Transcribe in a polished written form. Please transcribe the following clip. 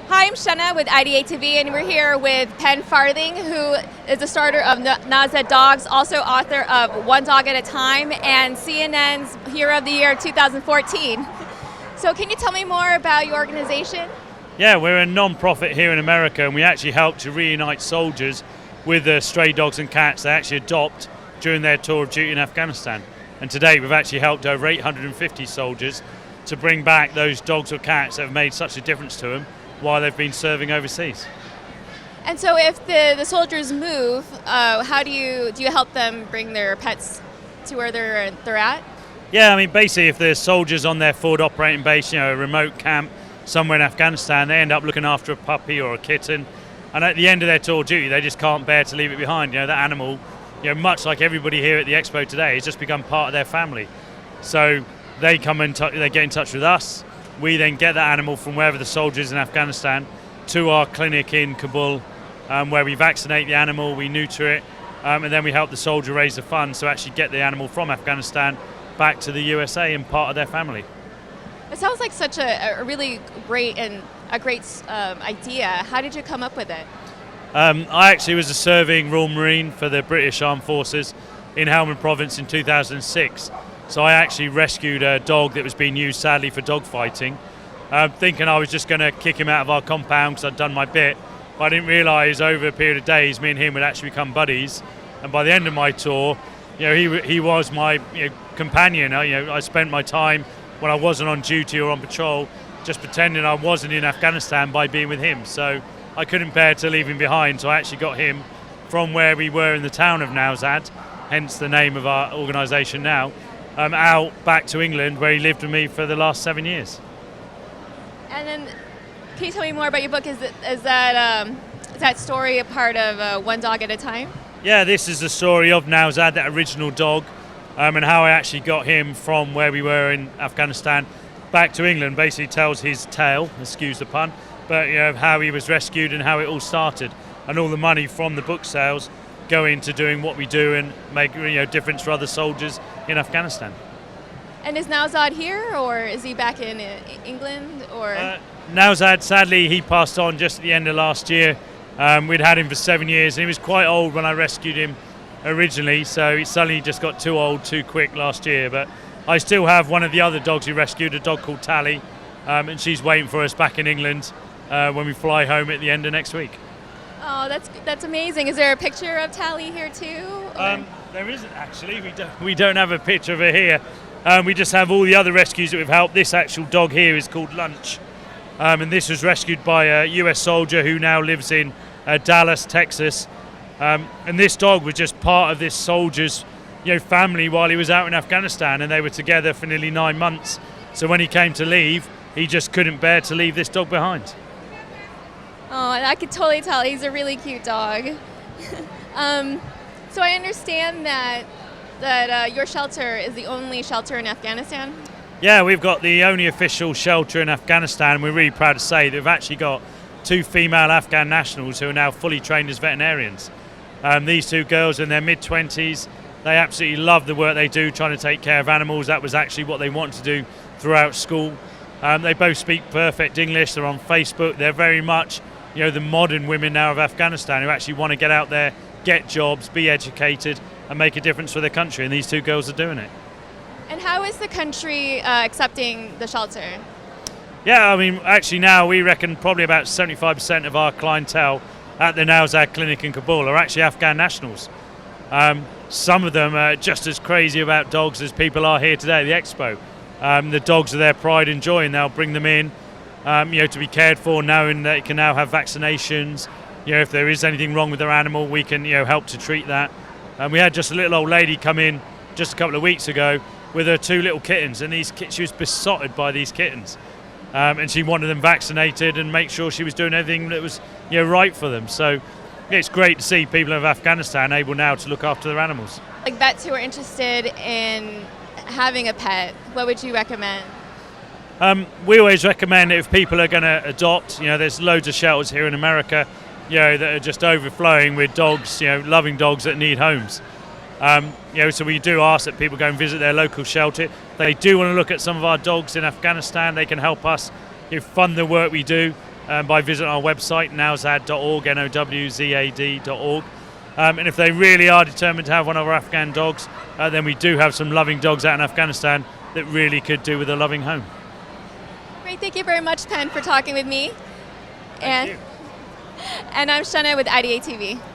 Hi, I'm Shenna with IdeateTV, and we're here with Pen Farthing, who is the starter of Nowzad Dogs, also author of One Dog at a Time, and CNN's Hero of the Year 2014. So can you tell me more about your organization? Yeah, we're a non-profit here in America, and we actually help to reunite soldiers with the stray dogs and cats they actually adopt during their tour of duty in Afghanistan. And today we've actually helped over 850 soldiers to bring back those dogs or cats that have made such a difference to them while they've been serving overseas. And so if the soldiers move, how do you help them bring their pets to where they're at? Yeah, I mean, basically if the soldiers on their forward operating base, a remote camp somewhere in Afghanistan, they end up looking after a puppy or a kitten, and at the end of their tour of duty they just can't bear to leave it behind. That animal, much like everybody here at the expo today, has just become part of their family. So they come in they get in touch with us. We then get that animal from wherever the soldier is in Afghanistan to our clinic in Kabul, where we vaccinate the animal, we neuter it, and then we help the soldier raise the funds to actually get the animal from Afghanistan back to the USA and part of their family. It sounds like such a really great idea. How did you come up with it? I actually was a serving Royal Marine for the British Armed Forces in Helmand Province in 2006. So I actually rescued a dog that was being used sadly for dog fighting, thinking I was just going to kick him out of our compound because I'd done my bit. But I didn't realise over a period of days me and him would actually become buddies. And by the end of my tour, he was my companion. I spent my time when I wasn't on duty or on patrol just pretending I wasn't in Afghanistan by being with him. So I couldn't bear to leave him behind. So I actually got him from where we were in the town of Nowzad, hence the name of our organisation now, out back to England, where he lived with me for the last 7 years. And then, can you tell me more about your book? Is that story a part of One Dog at a Time? Yeah, this is the story of Nowzad, that original dog, and how I actually got him from where we were in Afghanistan back to England. Basically tells his tale, excuse the pun, but how he was rescued and how it all started, and all the money from the book sales go into doing what we do and make difference for other soldiers in Afghanistan. And is Nowzad here, or is he back in England? Or Nowzad, sadly, he passed on just at the end of last year. We'd had him for 7 years, and he was quite old when I rescued him originally, so he suddenly just got too old too quick last year. But I still have one of the other dogs he rescued, a dog called Tally, and she's waiting for us back in England when we fly home at the end of next week. Oh, that's amazing. Is there a picture of Tally here too? There isn't actually. We don't have a picture of her here. We just have all the other rescues that we've helped. This actual dog here is called Lunch, and this was rescued by a US soldier who now lives in Dallas, Texas. And this dog was just part of this soldier's family while he was out in Afghanistan, and they were together for nearly 9 months. So when he came to leave, he just couldn't bear to leave this dog behind. Oh, and I could totally tell he's a really cute dog. So I understand that your shelter is the only shelter in Afghanistan? Yeah, we've got the only official shelter in Afghanistan. We're really proud to say that we've actually got 2 female Afghan nationals who are now fully trained as veterinarians. These 2 girls are in their mid-20s. They absolutely love the work they do, trying to take care of animals. That was actually what they wanted to do throughout school. They both speak perfect English. They're on Facebook. They're very much the modern women now of Afghanistan who actually want to get out there, get jobs, be educated, and make a difference for their country, and these 2 girls are doing it. And how is the country accepting the shelter? Yeah, I mean, actually now we reckon probably about 75% of our clientele at the Nowzad clinic in Kabul are actually Afghan nationals. Some of them are just as crazy about dogs as people are here today at the expo. The dogs are their pride and joy, and they'll bring them in to be cared for, knowing that it can now have vaccinations. If there is anything wrong with their animal, we can help to treat that. And we had just a little old lady come in just a couple of weeks ago with her 2 little kittens, and she was besotted by these kittens, and she wanted them vaccinated and make sure she was doing everything that was right for them. So it's great to see people of Afghanistan able now to look after their animals. Like vets who are interested in having a pet, what would you recommend? We always recommend that if people are going to adopt, there's loads of shelters here in America, that are just overflowing with dogs, loving dogs that need homes. So we do ask that people go and visit their local shelter. They do want to look at some of our dogs in Afghanistan. They can help us fund the work we do. by visiting our website, nowzad.org, nowzad.org. And if they really are determined to have one of our Afghan dogs, then we do have some loving dogs out in Afghanistan that really could do with a loving home. Great, thank you very much, Pen, for talking with me. Thank you. And I'm Shenna with IdeateTV.